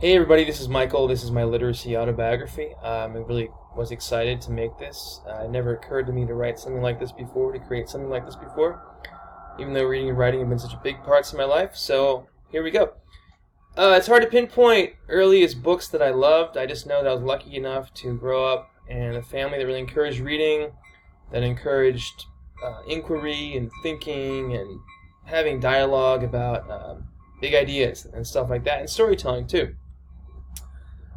Hey everybody, this is Michael. This is my literacy autobiography. I really was excited to make this. It never occurred to me to write something like this before, to create something like this before, even though reading and writing have been such big parts of my life. So here we go. It's hard to pinpoint earliest books that I loved. I just know that I was lucky enough to grow up in a family that really encouraged reading, that encouraged inquiry and thinking and having dialogue about big ideas and stuff like that, and storytelling too.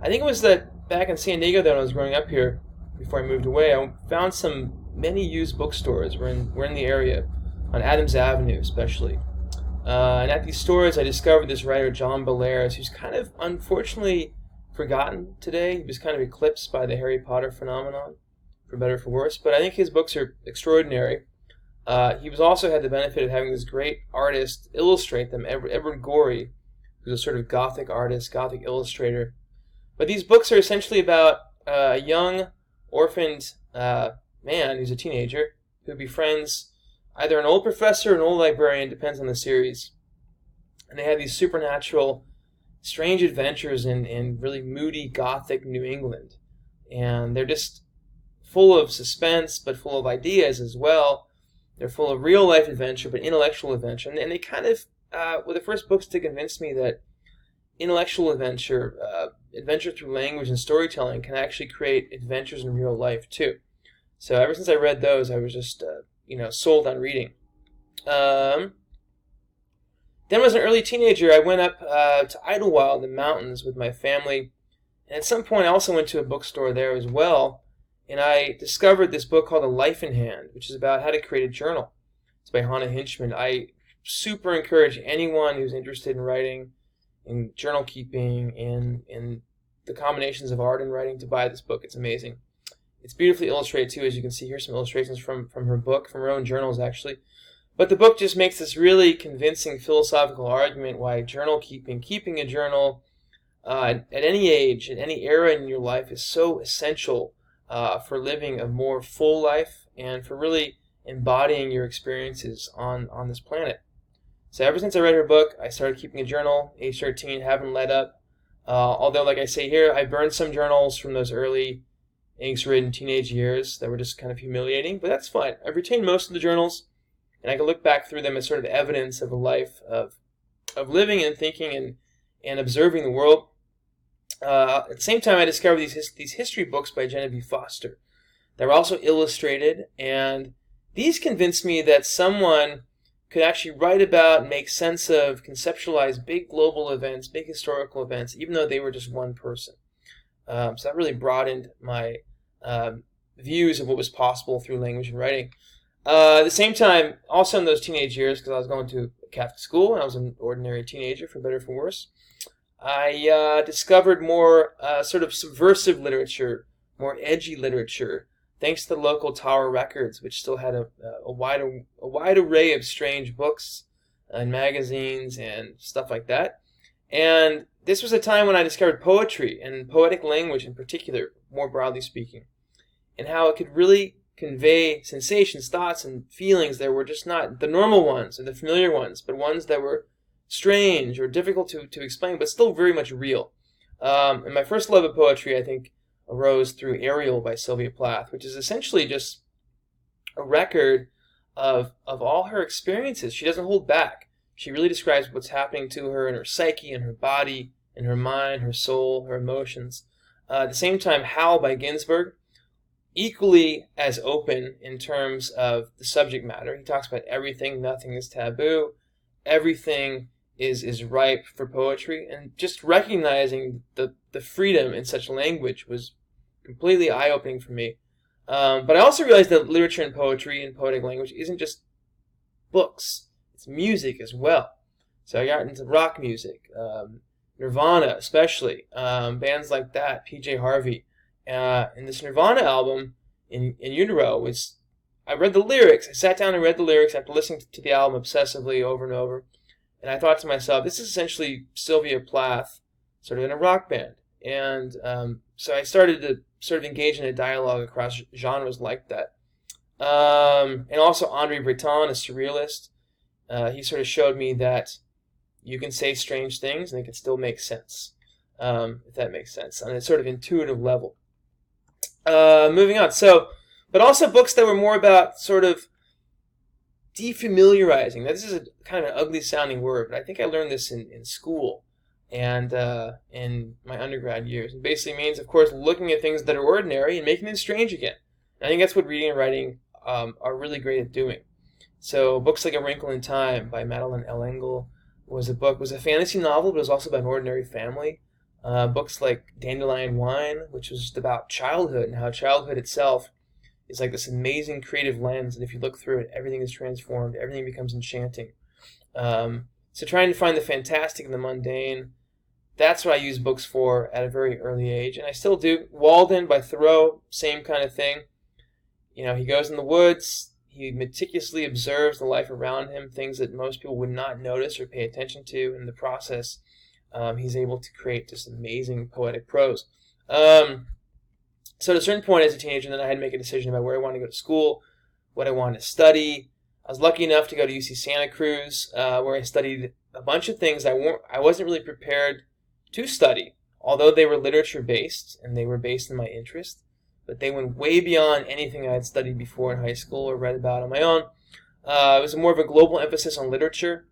I think it was that back in San Diego that when I was growing up here, before I moved away, I found many used bookstores. We're in the area, on Adams Avenue especially. And at these stores, I discovered this writer, John Bellairs, who's kind of unfortunately forgotten today. He was kind of eclipsed by the Harry Potter phenomenon, for better or for worse. But I think his books are extraordinary. He was also had the benefit of having this great artist illustrate them, Edward Gorey, who's a sort of Gothic artist, Gothic illustrator. But these books are essentially about a young, orphaned man who's a teenager who befriends either an old professor or an old librarian, depends on the series. And they have these supernatural, strange adventures in really moody, Gothic New England. And they're just full of suspense, but full of ideas as well. They're full of real life adventure, but intellectual adventure. And they kind of were the first books to convince me that intellectual adventure, adventure through language and storytelling, can actually create adventures in real life too. So ever since I read those, I was just sold on reading. Then, when I was an early teenager, I went up to Idlewild in the mountains with my family, and at some point I also went to a bookstore there as well, and I discovered this book called A Life in Hand, which is about how to create a journal. It's by Hannah Hinchman. I super encourage anyone who's interested in writing, in journal keeping, in the combinations of art and writing, to buy this book. It's amazing. It's beautifully illustrated too, as you can see here, some illustrations from her book, from her own journals actually. But the book just makes this really convincing philosophical argument why journal keeping a journal at any age, at any era in your life, is so essential for living a more full life and for really embodying your experiences on this planet. So ever since I read her book, I started keeping a journal, age 13, haven't let up. Although, like I say here, I burned some journals from those early angst-ridden teenage years that were just kind of humiliating, but that's fine. I've retained most of the journals, and I can look back through them as sort of evidence of a life of living and thinking and observing the world. At the same time, I discovered these history books by Genevieve Foster that were also illustrated, and these convinced me that someone could actually write about and make sense of, conceptualize big global events, big historical events, even though they were just one person. So that really broadened my views of what was possible through language and writing. At the same time, also in those teenage years, because I was going to Catholic school and I was an ordinary teenager, for better or for worse, I discovered more sort of subversive literature, more edgy literature, thanks to the local Tower Records, which still had a wide array of strange books and magazines and stuff like that. And this was a time when I discovered poetry, and poetic language in particular, more broadly speaking, and how it could really convey sensations, thoughts, and feelings that were just not the normal ones or the familiar ones, but ones that were strange or difficult to explain, but still very much real. And my first love of poetry, I think, arose through Ariel by Sylvia Plath, which is essentially just a record of all her experiences. She doesn't hold back. She really describes what's happening to her in her psyche, in her body, in her mind, her soul, her emotions. At the same time, Howl by Ginsberg, equally as open in terms of the subject matter. He talks about everything, nothing is taboo, everything is ripe for poetry, and just recognizing the freedom in such language was completely eye-opening for me. But I also realized that literature and poetry and poetic language isn't just books, it's music as well. So I got into rock music, Nirvana especially, bands like that, PJ Harvey. And this Nirvana album, in Utero, I read the lyrics. I sat down and read the lyrics after listening to the album obsessively over and over. And I thought to myself, this is essentially Sylvia Plath, sort of in a rock band. And so I started to sort of engage in a dialogue across genres like that. And also Andre Breton, a surrealist. He sort of showed me that you can say strange things and they can still make sense. if that makes sense, on a sort of intuitive level. Moving on. But also books that were more about sort of defamiliarizing. Now, this is a kind of an ugly sounding word, but I think I learned this in school and in my undergrad years. It basically means, of course, looking at things that are ordinary and making them strange again. And I think that's what reading and writing are really great at doing. So books like A Wrinkle in Time by Madeleine L'Engle was a fantasy novel, but it was also about an ordinary family. Books like Dandelion Wine, which was just about childhood and how childhood itself is like this amazing creative lens, and if you look through it, everything is transformed, everything becomes enchanting. So trying to find the fantastic and the mundane, that's what I use books for at a very early age, and I still do. Walden by Thoreau, same kind of thing. You know, he goes in the woods, he meticulously observes the life around him, things that most people would not notice or pay attention to. In the process, he's able to create just amazing poetic prose. So at a certain point as a teenager, then I had to make a decision about where I wanted to go to school, what I wanted to study. I was lucky enough to go to UC Santa Cruz, where I studied a bunch of things I wasn't really prepared to study, although they were literature-based, and they were based in my interest. But they went way beyond anything I had studied before in high school or read about on my own. It was more of a global emphasis on literature,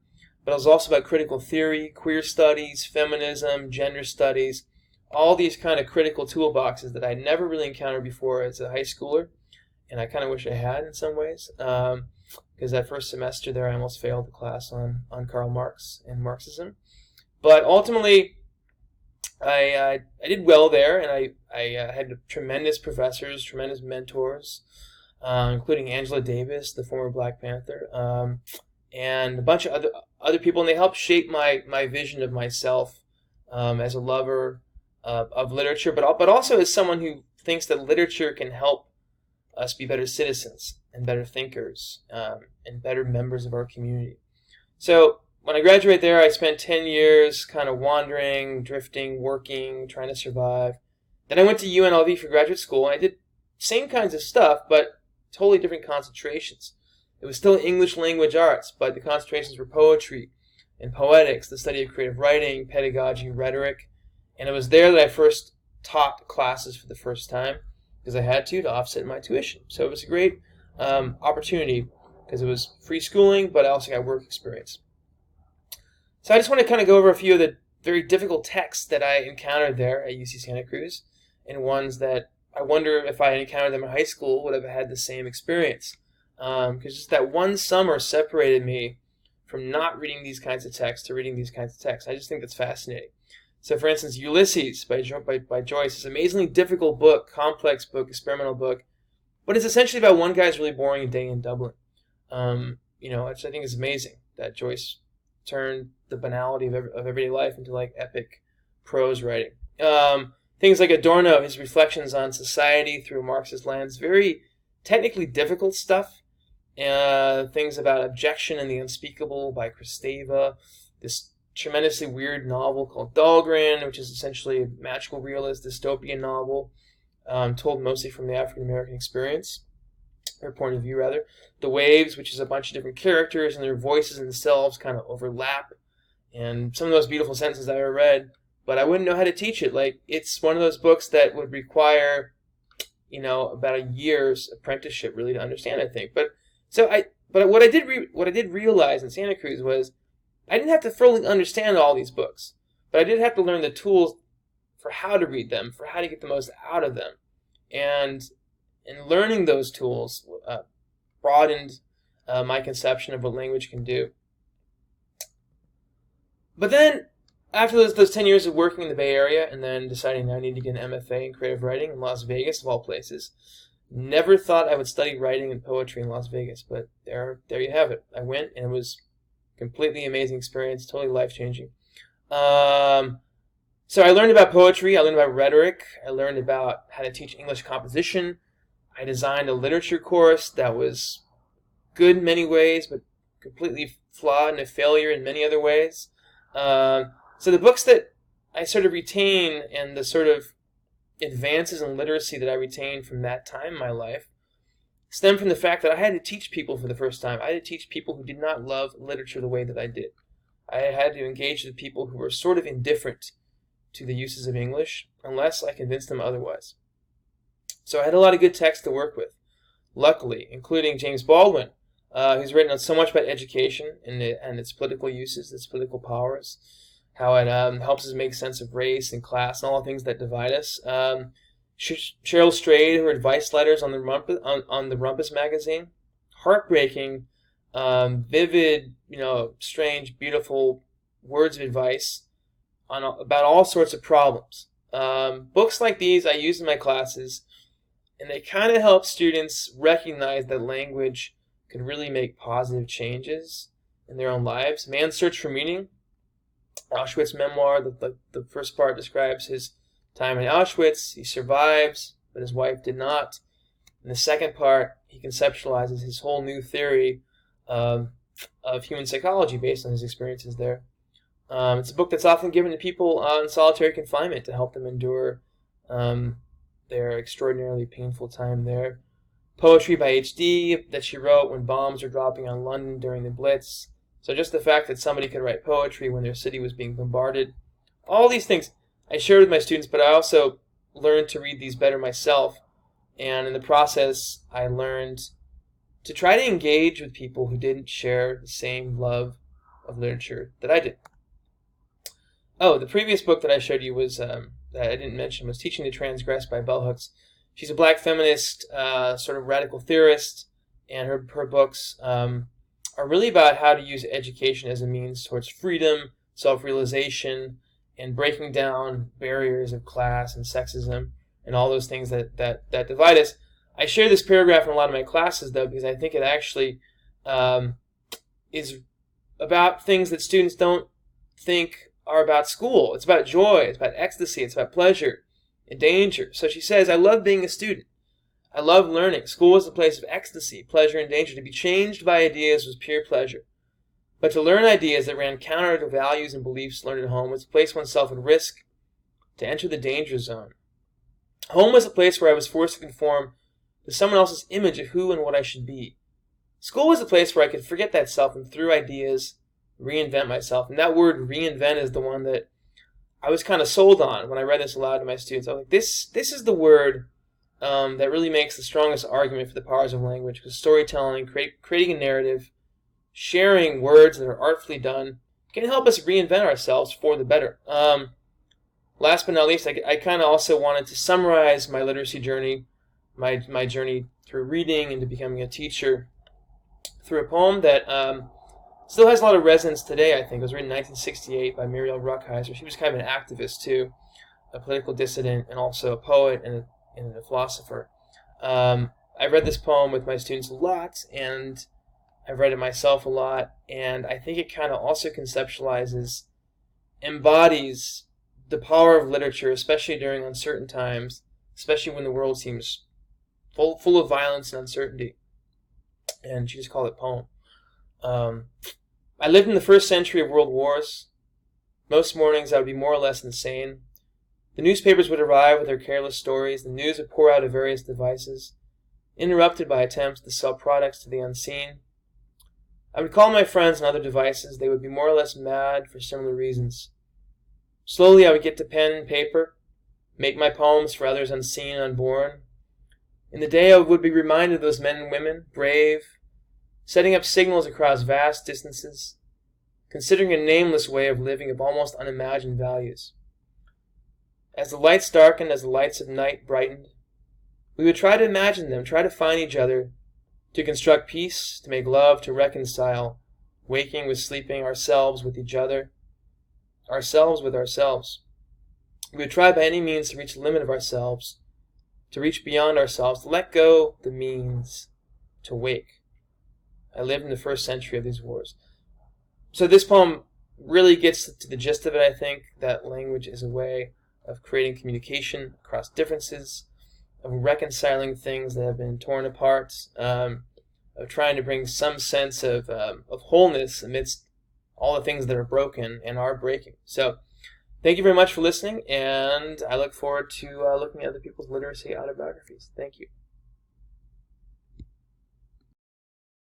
but it was also about critical theory, queer studies, feminism, gender studies, all these kind of critical toolboxes that I'd never really encountered before as a high schooler, and I kind of wish I had in some ways, because that first semester there I almost failed the class on Karl Marx and Marxism. But ultimately, I did well there, and I had tremendous professors, tremendous mentors, including Angela Davis, the former Black Panther, and a bunch of other people, and they helped shape my vision of myself as a lover of literature, but also as someone who thinks that literature can help us be better citizens and better thinkers and better members of our community. So when I graduated there, I spent 10 years kind of wandering, drifting, working, trying to survive. Then I went to UNLV for graduate school, and I did same kinds of stuff, but totally different concentrations. It was still English language arts, but the concentrations were poetry and poetics, the study of creative writing, pedagogy, rhetoric. And it was there that I first taught classes for the first time, because I had to offset my tuition. So it was a great opportunity, because it was free schooling, but I also got work experience. So I just want to kind of go over a few of the very difficult texts that I encountered there at UC Santa Cruz, and ones that I wonder if I had encountered them in high school would have had the same experience. Because just that one summer separated me from not reading these kinds of texts to reading these kinds of texts. I just think that's fascinating. So, for instance, Ulysses by Joyce is an amazingly difficult book, complex book, experimental book, but it's essentially about one guy's really boring day in Dublin. Which I think is amazing that Joyce turned the banality of everyday life into like epic prose writing. Things like Adorno, his reflections on society through a Marxist lens, very technically difficult stuff. Things about objection and the unspeakable by Kristeva. This tremendously weird novel called Dahlgren, which is essentially a magical realist dystopian novel, told mostly from the African American experience, or point of view rather. The Waves, which is a bunch of different characters and their voices themselves kind of overlap, and some of the most beautiful sentences I ever read, but I wouldn't know how to teach it. Like, it's one of those books that would require, about a year's apprenticeship really to understand, I think. But what I did realize in Santa Cruz was I didn't have to fully understand all these books, but I did have to learn the tools for how to read them, for how to get the most out of them. And in learning those tools, broadened my conception of what language can do. But then, after those 10 years of working in the Bay Area, and then deciding I need to get an MFA in creative writing in Las Vegas, of all places, never thought I would study writing and poetry in Las Vegas, but there you have it. I went, and it was completely amazing experience, totally life-changing. So I learned about poetry, I learned about rhetoric, I learned about how to teach English composition. I designed a literature course that was good in many ways, but completely flawed and a failure in many other ways. So the books that I sort of retain, and the sort of advances in literacy that I retained from that time in my life, stem from the fact that I had to teach people for the first time. I had to teach people who did not love literature the way that I did. I had to engage with people who were sort of indifferent to the uses of English unless I convinced them otherwise. So I had a lot of good texts to work with, luckily, including James Baldwin, who's written so much about education and its political uses, its political powers, how it helps us make sense of race and class and all the things that divide us. Cheryl Strayed, her advice letters on the Rumpus magazine, heartbreaking, vivid, strange, beautiful words of advice about all sorts of problems. Books like these I use in my classes, and they kind of help students recognize that language could really make positive changes in their own lives. Man's Search for Meaning, Auschwitz memoir. The first part describes his time in Auschwitz. He survives, but his wife did not. In the second part, he conceptualizes his whole new theory of human psychology based on his experiences there. It's a book that's often given to people in solitary confinement to help them endure their extraordinarily painful time there. Poetry by H.D. that she wrote when bombs were dropping on London during the Blitz. So just the fact that somebody could write poetry when their city was being bombarded. All these things I shared with my students, but I also learned to read these better myself. And in the process, I learned to try to engage with people who didn't share the same love of literature that I did. Oh, the previous book that I showed you was, that I didn't mention, was Teaching to Transgress by Bell Hooks. She's a black feminist, sort of radical theorist, and her books are really about how to use education as a means towards freedom, self-realization, and breaking down barriers of class and sexism and all those things that divide us. I share this paragraph in a lot of my classes, though, because I think it actually is about things that students don't think are about school. It's about joy, it's about ecstasy, it's about pleasure and danger. So she says, I love being a student. I love learning. School was a place of ecstasy, pleasure, and danger. To be changed by ideas was pure pleasure. But to learn ideas that ran counter to values and beliefs learned at home was to place oneself at risk, to enter the danger zone. Home was a place where I was forced to conform to someone else's image of who and what I should be. School was a place where I could forget that self and through ideas reinvent myself. And that word reinvent is the one that I was kind of sold on when I read this aloud to my students. I was like, this is the word that really makes the strongest argument for the powers of language, because storytelling, creating a narrative, sharing words that are artfully done can help us reinvent ourselves for the better. Last but not least, I kind of also wanted to summarize my literacy journey, my journey through reading into becoming a teacher, through a poem that still has a lot of resonance today, I think. It was written in 1968 by Muriel Rukeyser. She was kind of an activist, too, a political dissident, and also a poet and a philosopher. I read this poem with my students a lot, and I've read it myself a lot, and I think it kind of also conceptualizes, embodies the power of literature, especially during uncertain times, especially when the world seems full of violence and uncertainty. And she just called it poem. I lived in the first century of world wars. Most mornings I would be more or less insane. The newspapers would arrive with their careless stories. The news would pour out of various devices, interrupted by attempts to sell products to the unseen. I would call my friends on other devices. They would be more or less mad for similar reasons. Slowly I would get to pen and paper, make my poems for others unseen and unborn. In the day I would be reminded of those men and women, brave, setting up signals across vast distances, considering a nameless way of living of almost unimagined values. As the lights darkened, as the lights of night brightened, we would try to imagine them, try to find each other, to construct peace, to make love, to reconcile, waking with sleeping, ourselves with each other, ourselves with ourselves. We would try by any means to reach the limit of ourselves, to reach beyond ourselves, to let go the means, to wake. I lived in the first century of these wars. So this poem really gets to the gist of it, I think, that language is a way of creating communication across differences, of reconciling things that have been torn apart, of trying to bring some sense of wholeness amidst all the things that are broken and are breaking. So thank you very much for listening, and I look forward to looking at other people's literacy autobiographies. Thank you.